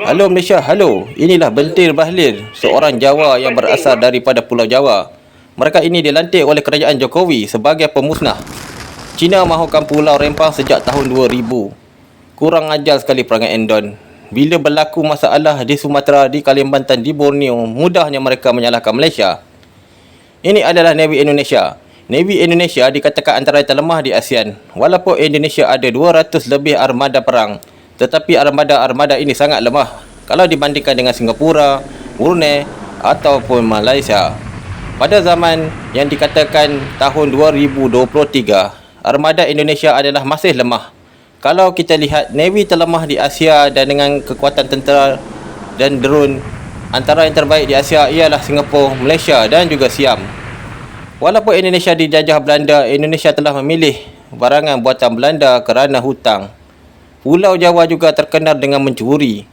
Halo Malaysia, halo. Inilah Bentir Bahlil, seorang Jawa yang berasal daripada Pulau Jawa. Mereka ini dilantik oleh kerajaan Jokowi sebagai pemusnah. Cina mahukan Pulau Rempang sejak tahun 2000. Kurang ajar sekali perangai Endon. Bila berlaku masalah di Sumatera, di Kalimantan, di Borneo, mudahnya mereka menyalahkan Malaysia. Ini adalah Navy Indonesia. Navy Indonesia dikatakan antara yang terlemah di ASEAN. Walaupun Indonesia ada 200 lebih armada perang, tetapi armada-armada ini sangat lemah kalau dibandingkan dengan Singapura, Brunei ataupun Malaysia. Pada zaman yang dikatakan tahun 2023, armada Indonesia adalah masih lemah. Kalau kita lihat, Navy terlemah di Asia dan dengan kekuatan tentera dan drone, antara yang terbaik di Asia ialah Singapura, Malaysia dan juga Siam. Walaupun Indonesia dijajah Belanda, Indonesia telah memilih barangan buatan Belanda kerana hutang. Pulau Jawa juga terkenal dengan mencuri.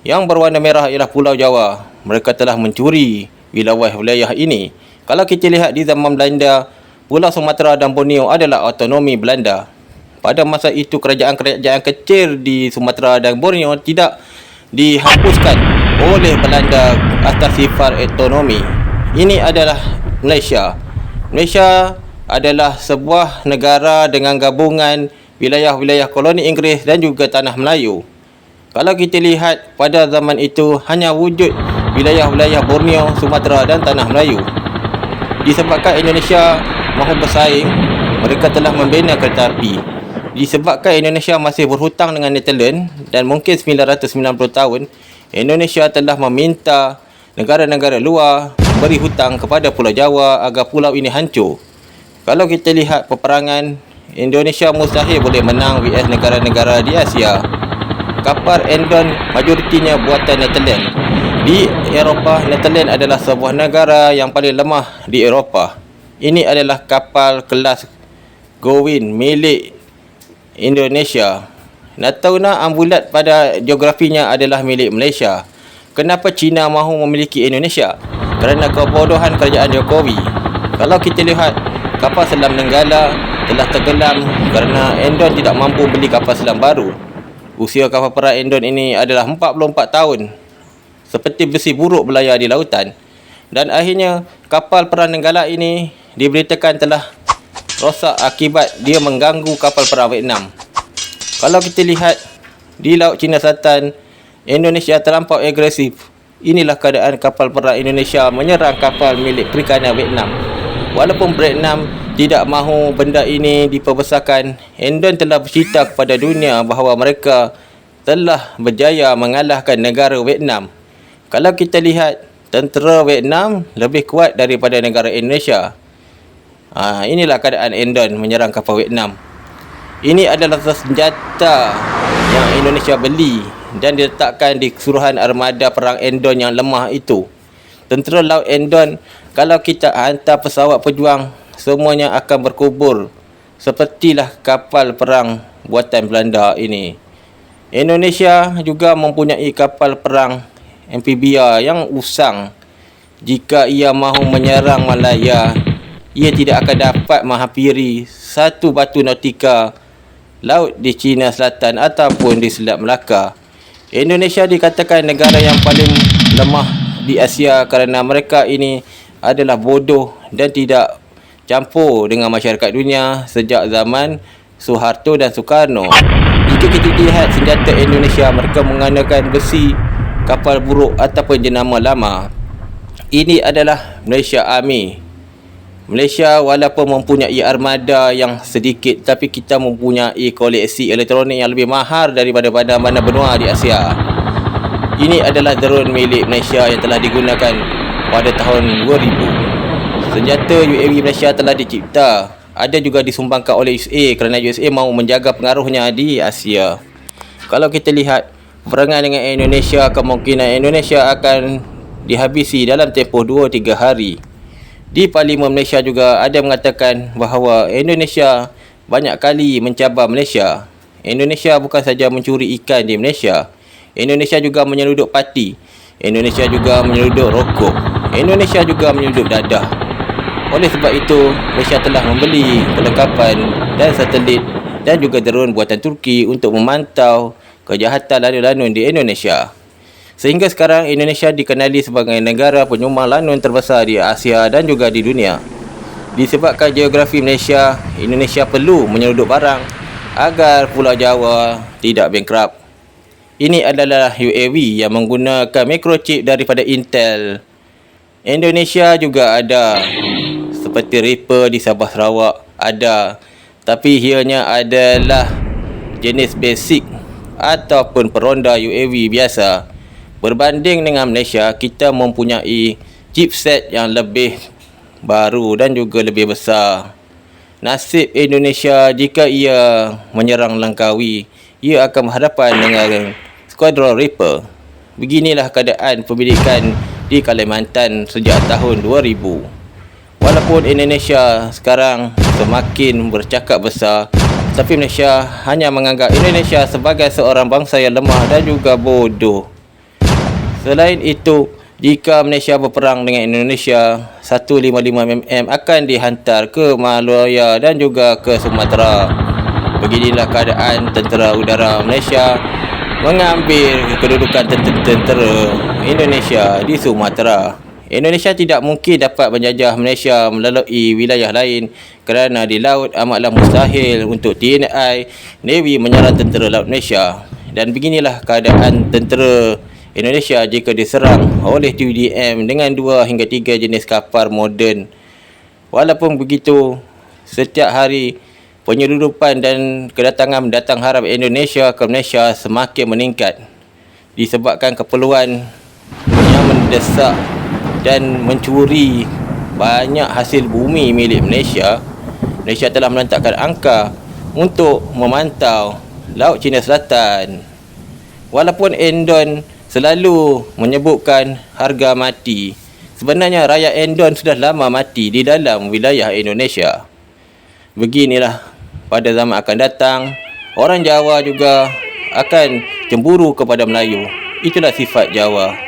Yang berwarna merah ialah Pulau Jawa. Mereka telah mencuri wilayah-wilayah ini. Kalau kita lihat di zaman Belanda, Pulau Sumatera dan Borneo adalah autonomi Belanda. Pada masa itu, kerajaan-kerajaan kecil di Sumatera dan Borneo tidak dihapuskan oleh Belanda atas sifar autonomi. Ini adalah Malaysia. Malaysia adalah sebuah negara dengan gabungan wilayah-wilayah koloni Inggeris dan juga tanah Melayu. Kalau kita lihat, pada zaman itu hanya wujud wilayah-wilayah Borneo, Sumatera dan tanah Melayu. Disebabkan Indonesia mahu bersaing, mereka telah membina kereta api. Disebabkan Indonesia masih berhutang dengan Netherlands dan mungkin 990 tahun, Indonesia telah meminta negara-negara luar beri hutang kepada Pulau Jawa agar pulau ini hancur. Kalau kita lihat peperangan, Indonesia mustahil boleh menang vs negara-negara di Asia. Kapal Endon majoritinya buatan Netherlands. Di Eropah, Netherlands adalah sebuah negara yang paling lemah di Eropah. Ini adalah kapal kelas Gowin milik Indonesia. Natuna Ambulat pada geografinya adalah milik Malaysia. Kenapa China mahu memiliki Indonesia? Kerana kebodohan kerajaan Jokowi. Kalau kita lihat, kapal selam Nenggala telah tenggelam kerana Endon tidak mampu beli kapal selam baru. Usia kapal perang Endon ini adalah 44 tahun. Seperti besi buruk berlayar di lautan. Dan akhirnya kapal perang Nenggala ini diberitakan telah rosak akibat dia mengganggu kapal perang Vietnam. Kalau kita lihat di Laut Cina Selatan, Indonesia terlampau agresif. Inilah keadaan kapal perang Indonesia menyerang kapal milik perikanan Vietnam. Walaupun Vietnam tidak mahu benda ini diperbesarkan, Endon telah bercerita kepada dunia bahawa mereka telah berjaya mengalahkan negara Vietnam. Kalau kita lihat, tentera Vietnam lebih kuat daripada negara Indonesia. Inilah keadaan Endon menyerang kapal Vietnam. Ini adalah senjata yang Indonesia beli dan diletakkan di keseluruhan armada perang Endon yang lemah itu. Tentera Laut Endon, kalau kita hantar pesawat pejuang, semuanya akan berkubur. Sepertilah kapal perang buatan Belanda ini. Indonesia juga mempunyai kapal perang amfibia yang usang. Jika ia mahu menyerang Malaya, ia tidak akan dapat menghampiri satu batu nautika laut di China Selatan ataupun di Selat Melaka. Indonesia dikatakan negara yang paling lemah di Asia kerana mereka ini adalah bodoh dan tidak campur dengan masyarakat dunia sejak zaman Soeharto dan Soekarno. Jika kita lihat senjata Indonesia, mereka menggunakan besi, kapal buruk ataupun jenama lama. Ini adalah Malaysia Army. Malaysia walaupun mempunyai armada yang sedikit, tapi kita mempunyai koleksi elektronik yang lebih mahal daripada bandar-bandar benua di Asia. Ini adalah drone milik Malaysia yang telah digunakan pada tahun 2000. Senjata UAV Malaysia telah dicipta. Ada juga disumbangkan oleh USA kerana USA mahu menjaga pengaruhnya di Asia. Kalau kita lihat, peperangan dengan Indonesia, kemungkinan Indonesia akan dihabisi dalam tempoh 2-3 hari. Di Parlimen Malaysia juga ada mengatakan bahawa Indonesia banyak kali mencabar Malaysia. Indonesia bukan saja mencuri ikan di Malaysia. Indonesia juga menyelundup parti. Indonesia juga menyelundup rokok. Indonesia juga menyelundup dadah. Oleh sebab itu, Malaysia telah membeli perlengkapan dan satelit dan juga drone buatan Turki untuk memantau kejahatan lanun-lanun di Indonesia. Sehingga sekarang Indonesia dikenali sebagai negara penyumbang lanun terbesar di Asia dan juga di dunia. Disebabkan geografi Malaysia, Indonesia perlu menyeruduk barang agar Pulau Jawa tidak bankrupt. Ini adalah UAV yang menggunakan microchip daripada Intel. Indonesia juga ada, seperti Reaper di Sabah Sarawak ada, tapi ianya adalah jenis basic ataupun peronda UAV biasa. Berbanding dengan Malaysia, kita mempunyai chipset yang lebih baru dan juga lebih besar. Nasib Indonesia jika ia menyerang Langkawi, ia akan berhadapan dengan Skuadron Reaper. Beginilah keadaan pendidikan di Kalimantan sejak tahun 2000. Walaupun Indonesia sekarang semakin bercakap besar, tapi Malaysia hanya menganggap Indonesia sebagai seorang bangsa yang lemah dan juga bodoh. Selain itu, jika Malaysia berperang dengan Indonesia, 155mm akan dihantar ke Malaya dan juga ke Sumatera. Beginilah keadaan tentera udara Malaysia mengambil kedudukan tentera Indonesia di Sumatera. Indonesia tidak mungkin dapat menjajah Malaysia melalui wilayah lain kerana di laut amatlah mustahil untuk TNI Navy menyerang tentera laut Malaysia. Dan beginilah keadaan tentera Indonesia jika diserang oleh TUDM dengan 2 hingga 3 jenis kapal moden. Walaupun begitu, setiap hari penyeludupan dan kedatangan mendatang haram Indonesia ke Malaysia semakin meningkat disebabkan keperluan yang mendesak dan mencuri banyak hasil bumi milik Malaysia. Malaysia telah meletakkan angka untuk memantau Laut Cina Selatan. Walaupun Endon selalu menyebutkan harga mati, sebenarnya rakyat Endon sudah lama mati di dalam wilayah Indonesia. Beginilah pada zaman akan datang, orang Jawa juga akan cemburu kepada Melayu. Itulah sifat Jawa.